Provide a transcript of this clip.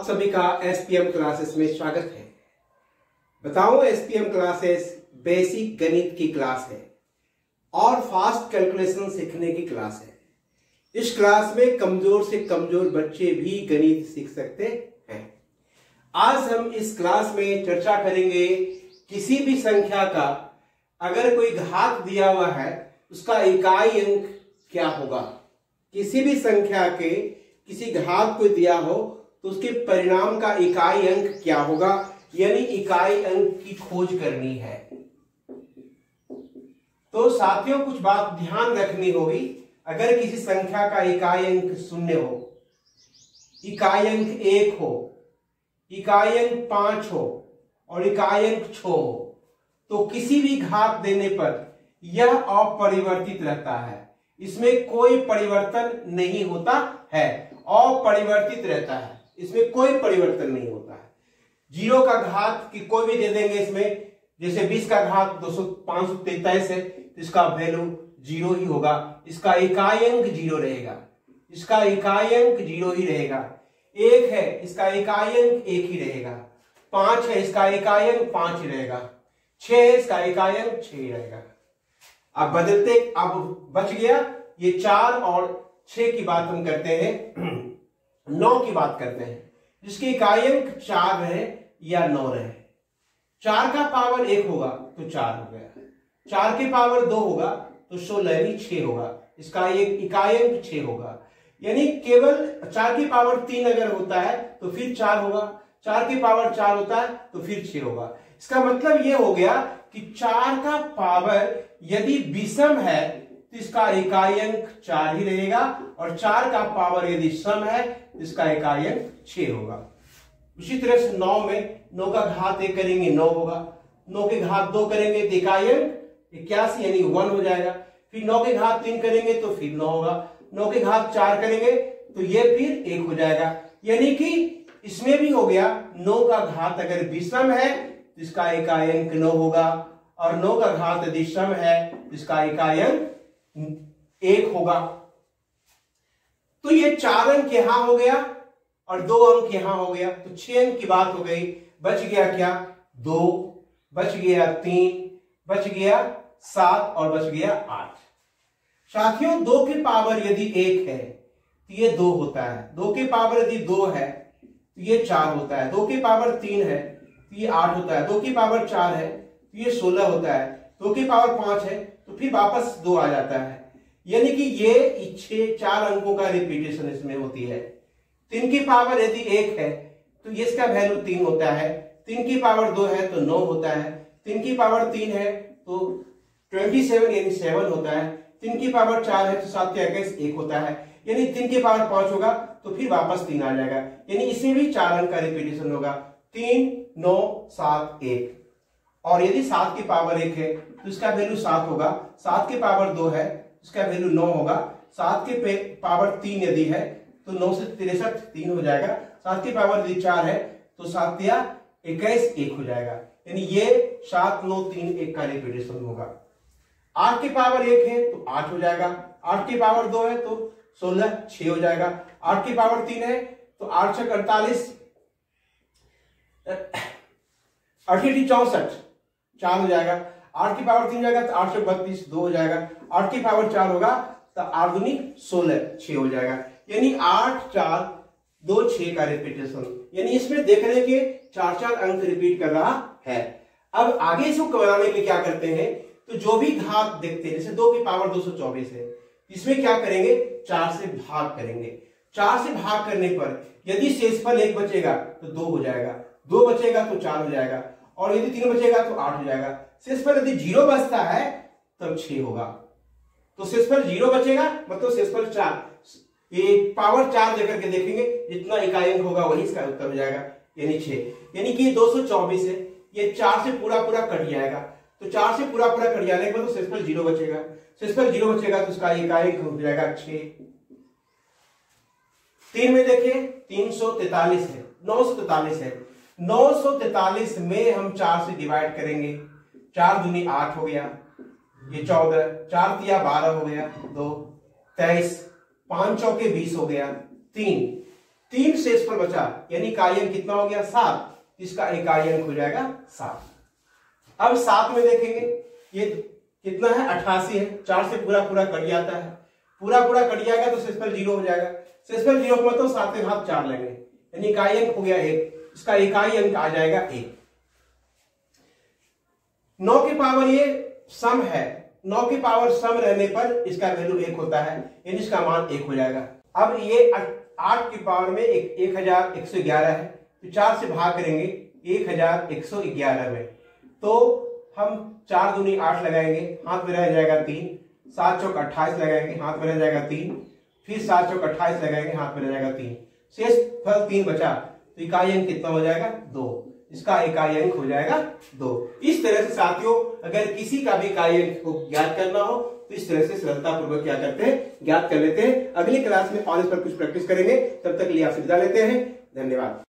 आप सभी का एसपीएम क्लासेस में स्वागत है। बताऊं, एसपीएम क्लासेस बेसिक गणित की क्लास है और फास्ट कैलकुलेशन सीखने की क्लास है। इस क्लास में कमजोर से कमजोर बच्चे भी गणित सीख सकते हैं। आज हम इस क्लास में चर्चा करेंगे किसी भी संख्या का अगर कोई घात दिया हुआ है उसका इकाई अंक क्या होगा। किसी भी संख्या के किसी घात को दिया हो तो उसके परिणाम का इकाई अंक क्या होगा, यानी इकाई अंक की खोज करनी है। तो साथियों, कुछ बात ध्यान रखनी होगी। अगर किसी संख्या का इकाई अंक 0 हो, इकाई अंक 1 हो, इकाई अंक 5 हो और इकाई अंक 6 हो, तो किसी भी घात देने पर यह अपरिवर्तित रहता है। इसमें कोई परिवर्तन नहीं होता है, अपरिवर्तित रहता है, इसमें कोई परिवर्तन नहीं होता है। 0 का घात की कोई भी दे देंगे इसमें, जैसे 20 का घात 543 है तो इसका वैल्यू 0 ही होगा। इसका इकाई अंक 0 रहेगा, इसका इकाई अंक 0 ही रहेगा। 1 है, इसका इकाई अंक 1 ही रहेगा। 5 है, इसका इकाई अंक 5 ही रहेगा। 6 है, इसका इकाई अंक 6 ही रहेगा। अब बदलते, अब बच गया ये 4 और 6 की बात हम करते हैं। 9 की बात करते हैं, जिसकी इकाई अंक 4 रहे या 9 रहे। 4 का पावर 1 होगा तो 4 हो गया, 4 के पावर 2 होगा तो 16 यानी 6 होगा। इसका एक इकाई अंक 6 होगा। यानी केवल 4 की पावर 3 अगर होता है तो फिर 4 होगा, 4 की पावर 4 होता है तो फिर 6 होगा। इसका मतलब यह हो गया कि 4 का पावर यदि विषम है तो इसका इकाई अंक 4 ही रहेगा, और 4 का पावर यदि सम है तो इसका इकाई अंक 6 होगा। उसी तरह से 9 में 9 का घात 1 करेंगे 9 होगा, 9 के घात 2 करेंगे तो इकाई अंक 81 यानी 1 हो जाएगा। फिर 9 के घात 3 करेंगे तो फिर 9 होगा, 9 के घात 4 करेंगे तो ये फिर 1 हो जाएगा। यानी कि इसमें भी हो गया 9 का घात अगर विषम है तो इसका इकाई अंक 9 होगा, और 9 का घात यदि सम है तो इसका इकाई अंक 1 होगा। तो ये 4 अंक यहां हो गया और 2 अंक यहां हो गया, तो 6 अंक की बात हो गई। बच गया क्या? 2, बच गया 3, बच गया 7 और बच गया 8। साथियों, 2 की पावर यदि 1 है तो ये 2 होता है, 2 की पावर यदि 2 है तो ये 4 होता है, 2 की पावर 3 है तो ये 8 होता है, 2 की पावर 4 है तो ये 16 होता है, 2 की पावर 5 है तो फिर वापस 2 आ जाता है। यानी कि ये 4 अंकों का रिपीटेशन इसमें होती है। 3 की पावर यदि 1 है तो ये इसका वैल्यू 3 होता है, 3 की पावर 2 है तो 9 होता है, 3 की पावर 3 है तो 27 यानी 7 होता है, 3 की पावर 4 है तो 7 के 21 1 होता है। यानी 3 की पावर 5 होगा तो फिर वापस 3 आ जाएगा। यानी इसमें भी 4 अंक का रिपीटेशन होगा, 3, 9, 7, 1। और यदि 7 की पावर 1 है तो इसका वैल्यू 7 होगा, 7 की पावर 2 है इसका वैल्यू 9 होगा, 7 के पावर 3 यदि है तो 9 से 63 3 हो जाएगा, 7 की पावर यदि 4 है तो 7 या 21 1 हो जाएगा। यानी ये 7, 9, 3, 1 का रिपीटेशन होगा। 8 की पावर 1 है तो 8 हो जाएगा, 8 की पावर 2 है तो 16 6 हो जाएगा, 8 की पावर 3 है तो 8 से 48 38 64 4 हो जाएगा, 8 की पावर 3 जाएगा तो 8 से 32 2 हो जाएगा, 8 की पावर 4 होगा तो 8 दूनी 16 6 हो जाएगा। यानी 8 4 2 6 का रिपीटेशन, यानी इसमें देख रहे हैं कि 4 अंक रिपीट कर रहा है। अब आगे इसको बनाने के लिए क्या करते हैं, तो जो भी घात देखते हैं, जैसे 2 की पावर 224 है, इसमें क्या करेंगे 4 से भाग करेंगे। 4 से भाग करने पर यदि शेषफल 1 बचेगा तो 2 हो जाएगा, 2 बचेगा तो 4 हो जाएगा, और यदि 3 बचेगा तो 8 हो जाएगा। शेषफल यदि 0 बचता है तब 6 होगा। तो शेषफल 0 बचेगा मतलब शेषफल 4, ये पावर 4 देकर के देखेंगे, जितना इकाई अंक होगा वही इसका उत्तर हो जाएगा, यानी 6। यानी कि 224 है, ये 4 से पूरा पूरा कट जाएगा, तो 4 से पूरा पूरा कट जाने के बाद तो शेषफल 0 बचेगा, शेषफल 0 बचेगा तो उसका इकाई अंक हो जाएगा 6। 3 में देखिए 343 है, 943 है, 943 में हम 4 से डिवाइड करेंगे, 4 दूनी 8 हो गया, ये 14, 4 तिया 12 हो गया, 2 23, 5 चौके 20 हो गया, 3 3 शेषफल बचा, यानी इकाई अंक कितना हो गया 7, इसका इकाई अंक हो जाएगा 7। अब 7 में देखेंगे ये कितना है 88 है, 4 से पूरा पूरा कट जाता है, पूरा पूरा कट जाएगा तो शेषफल 0 हो जाएगा, शेषफल 0 का मतलब 7 के घात 4 लेंगे, यानी इकाई अंक हो गया 1, इसका इकाई अंक आ जाएगा 1। 9 की पावर ये सम है, 9 की पावर सम रहने पर इसका वैल्यू 1 होता है, यानी इसका मान 1 हो जाएगा। अब ये 8 की पावर में 1111 है, तो 4 से भाग करेंगे 1111 में, तो हम 4 दूनी 8 लगाएंगे, हाथ में रह जाएगा 3, 7 चौक 28 लगाएंगे, हाथ में रह जाएगा 3, फिर 7 चौक 28 लगाएंगे, हाथ में रह जाएगा 3, शेषफल 3 बचा, तो इकाई अंक कितना हो जाएगा 2, इसका इकाई अंक हो जाएगा 2। इस तरह से साथियों अगर किसी का भी इकाई अंक को ज्ञात करना हो तो इस तरह से सरलता पूर्वक क्या करते हैं, ज्ञात कर लेते हैं। अगली क्लास में और इस पर कुछ प्रैक्टिस करेंगे, तब तक के लिए आपसे विदा लेते हैं, धन्यवाद।